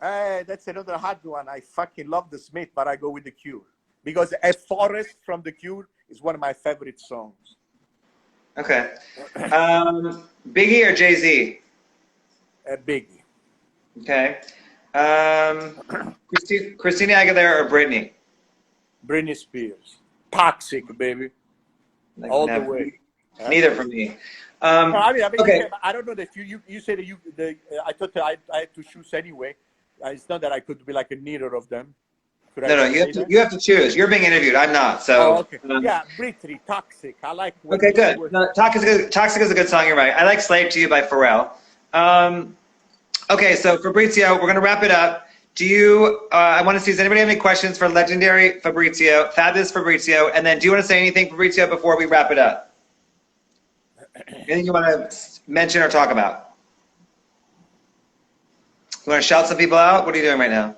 Hey, that's another hard one. I fucking love The Smith, but I go with The Cure. Because A Forest from The Cure is one of my favorite songs. Okay. Biggie or Jay-Z? Biggie. Okay. Christina Aguilera or Britney? Britney Spears. Toxic, baby. Like, all never. The way. Neither for me. I mean, okay. I don't know that you say that I thought that I had to choose anyway. It's not that I could be like a neither of them. No, you have to choose. You're being interviewed. I'm not. So. Oh, okay. Yeah, Britney, Toxic. I like. Okay, good. No, Toxic is a good song. You're right. I like "Slave to You" by Pharrell. Okay, so Fabrizio, we're gonna wrap it up. Do you? I want to see. Does anybody have any questions for Legendary Fabrizio, Fabulous Fabrizio? And then, do you want to say anything, Fabrizio, before we wrap it up? Anything you want to mention or talk about? You want to shout some people out? What are you doing right now?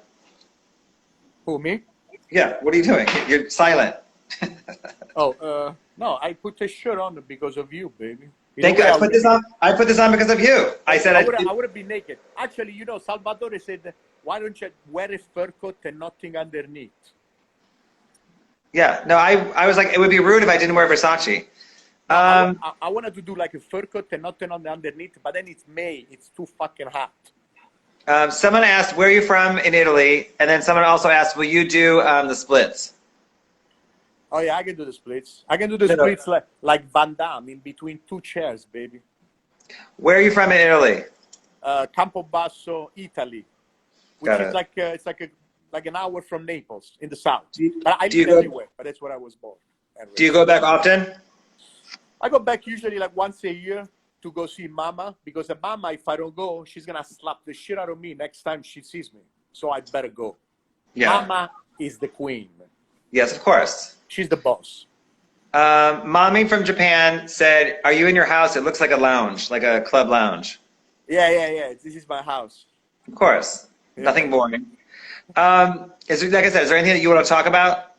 Who, me? Yeah, what are you doing? You're silent. No, I put a shirt on because of you, baby. Thank you. I put this on because of you. I said I would have been naked. Actually, Salvatore said, why don't you wear a fur coat and nothing underneath? Yeah, no, I was like, it would be rude if I didn't wear Versace. I wanted to do like a fur coat and nothing on the underneath, but then it's May. It's too fucking hot. Someone asked, where are you from in Italy? And then someone also asked, will you do the splits? Oh, yeah, I can do the splits. I can do the splits like Van Damme in between two chairs, baby. Where are you from in Italy? Campobasso, Italy, which is like it's like an hour from Naples in the south. But I live everywhere, but that's where I was born. Do you go back often? I go back usually like once a year to go see Mama, because the Mama, if I don't go, she's gonna slap the shit out of me next time she sees me. So I better go. Yeah. Mama is the queen. Yes, of course. She's the boss. Mommy from Japan said, are you in your house? It looks like a lounge, like a club lounge. Yeah. This is my house. Of course. Yeah. Nothing boring. Like I said, is there anything that you want to talk about?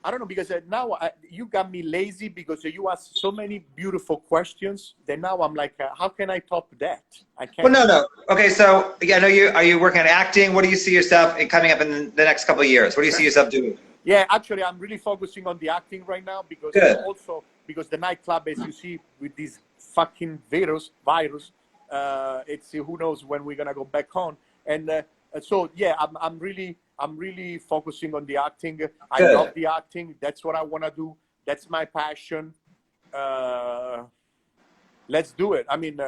I don't know, because now you got me lazy because you asked so many beautiful questions that now I'm like, how can I top that? I can't. Well, no. Okay, so I know you. Are you working on acting? What do you see yourself coming up in the next couple of years? What do you see yourself doing? Yeah, actually, I'm really focusing on the acting right now because also because the nightclub, as you see, with this fucking virus, it's who knows when we're gonna go back on. And so yeah, I'm really focusing on the acting. I love the acting. That's what I want to do. That's my passion. Let's do it. I mean,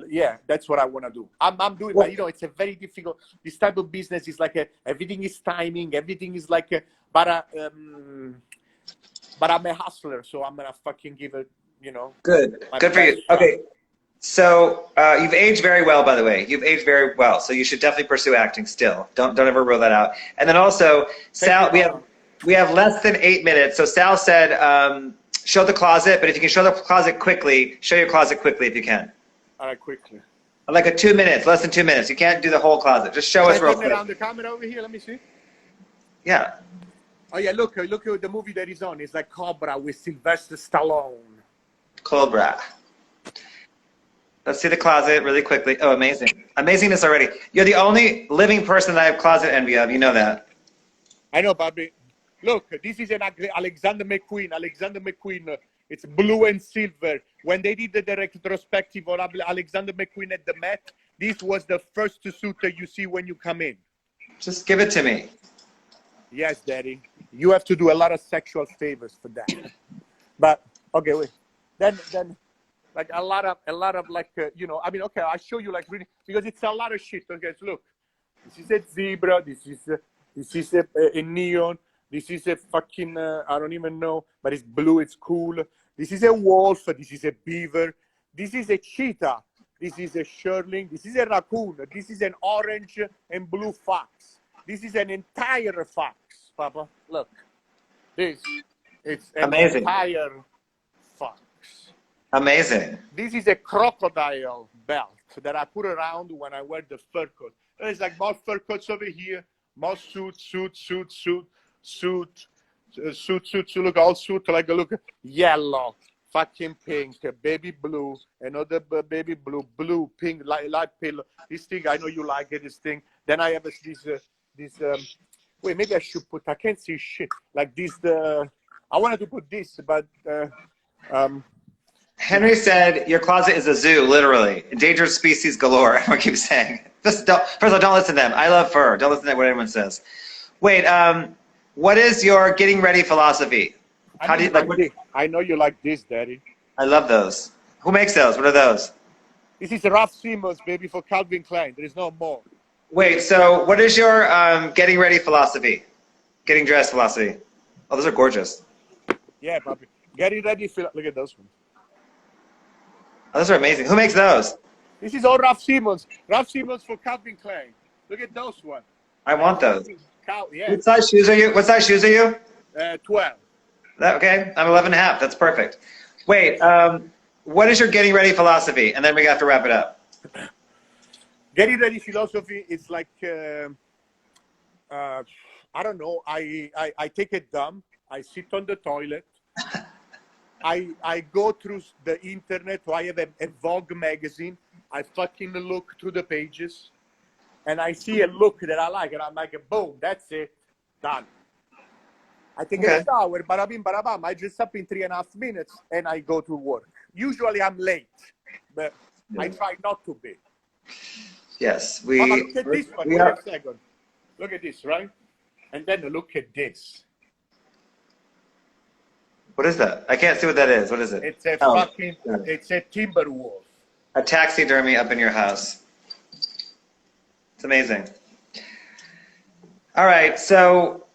yeah, that's what I want to do. I'm doing, but it's a very difficult. This type of business is like everything is timing. Everything is like, but I'm a hustler, so I'm gonna fucking give it. Good for you. Okay. So you've aged very well, by the way. You've aged very well, so you should definitely pursue acting still. Don't ever rule that out. And then also, Sal, we have less than 8 minutes. So Sal said, show the closet, but if you can show the closet quickly, show your closet quickly if you can. All right, quickly. Like 2 minutes, less than 2 minutes. You can't do the whole closet. Just show us real quick. Around the camera over here. Let me see. Yeah. Oh yeah, look at the movie that is on. It's like Cobra with Sylvester Stallone. Cobra. Let's see the closet really quickly. Oh, amazing. Amazingness already. You're the only living person that I have closet envy of. You know that. I know, Bobby. Look, this is an Alexander McQueen. Alexander McQueen. It's blue and silver. When they did the retrospective on Alexander McQueen at the Met, this was the first suit that you see when you come in. Just give it to me. Yes, Daddy. You have to do a lot of sexual favors for that. But okay, wait. Then like a lot of like you know. I mean, okay, I'll show you like really because it's a lot of shit. Okay, so look, this is a zebra. This is a neon. This is a fucking I don't even know, but it's blue. It's cool. This is a wolf. This is a beaver. This is a cheetah. This is a shearling. This is a raccoon. This is an orange and blue fox. This is an entire fox, Papa. Look, it's an Amazing. entire fox. Amazing. This is a crocodile belt that I put around when I wear the fur coat. There's like more fur coats over here, more suit. Look, all suit, like look, yellow, fucking pink, baby blue, another baby blue, pink, light pillow. This thing, I know you like it, this thing. Then I have this wait, maybe I should put, I can't see shit. Like this, I wanted to put this, but, Henry said your closet is a zoo, literally. Endangered species galore. I keep saying. Just don't, first of all, don't listen to them. I love fur. Don't listen to what anyone says. Wait, what is your getting ready philosophy? How do you like? I know you like this, Daddy. I love those. Who makes those? What are those? This is Ralph Simmons, baby, for Calvin Klein. There is no more. Wait, so what is your getting ready philosophy? Getting dressed philosophy? Oh, those are gorgeous. Yeah, Bobby. Getting ready. Look at those ones. Oh, those are amazing. Who makes those? This is all Ralph Simmons. Ralph Simmons for Calvin Klein. Look at those ones. I want those. Yeah. What size shoes are you? What size shoes are you? 12. Okay, I'm 11 and a half. That's perfect. Wait, what is your getting ready philosophy? And then we have to wrap it up. Getting ready philosophy is like, I don't know. I take a dump. I sit on the toilet. I go through the internet. I have a Vogue magazine. I fucking look through the pages. And I see a look that I like. And I'm like, boom, that's it. Done. I take a shower, barabim, barabam. I dress up in 3.5 minutes and I go to work. Usually I'm late, but I try not to be. Yes, Mama, look at this one. Wait a second. Look at this, right? And then look at this. What is that? I can't see what that is. What is it? It's a fucking, it's a timber wolf. A taxidermy up in your house. It's amazing. All right, so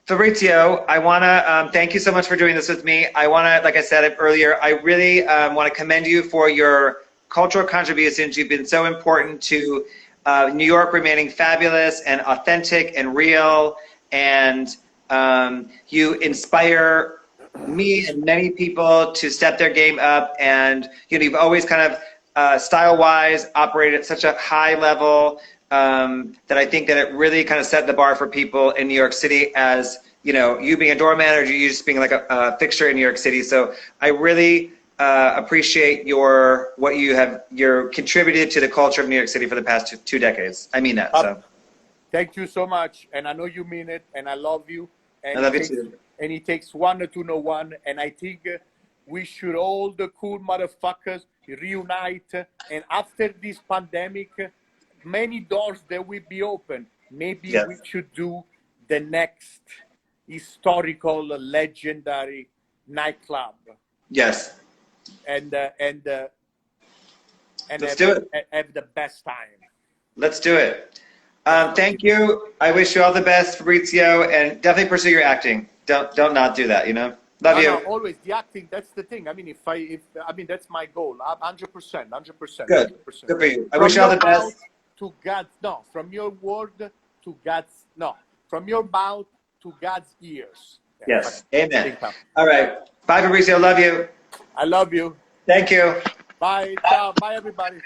Fabrizio, I want to thank you so much for doing this with me. I want to, like I said earlier, I really want to commend you for your cultural contributions. You've been so important to New York remaining fabulous and authentic and real, and you inspire me and many people to step their game up. And you've always kind of style-wise operated at such a high level that I think that it really kind of set the bar for people in New York City as, you being a doorman or you just being like a fixture in New York City. So I really appreciate what you're contributed to the culture of New York City for the past two decades. I mean that. So. Thank you so much. And I know you mean it. And I love you. And I love you too. And it takes one to know one. And I think we should all the cool motherfuckers reunite. And after this pandemic, many doors that will be open. Maybe we should do the next historical, legendary nightclub. Yes. And Let's do it. Have the best time. Let's do it. Thank you. I wish you all the best, Fabrizio, and definitely pursue your acting. Don't not do that. Love you. No, always the acting. That's the thing. I mean, that's my goal. 100%. Good. 100%. Good for you. I wish you all the best. From your word to God's, from your mouth to God's ears. Yes. Amen. All right. Bye, Fabrizio. Love you. I love you. Thank you. Bye. Ciao. Bye, everybody.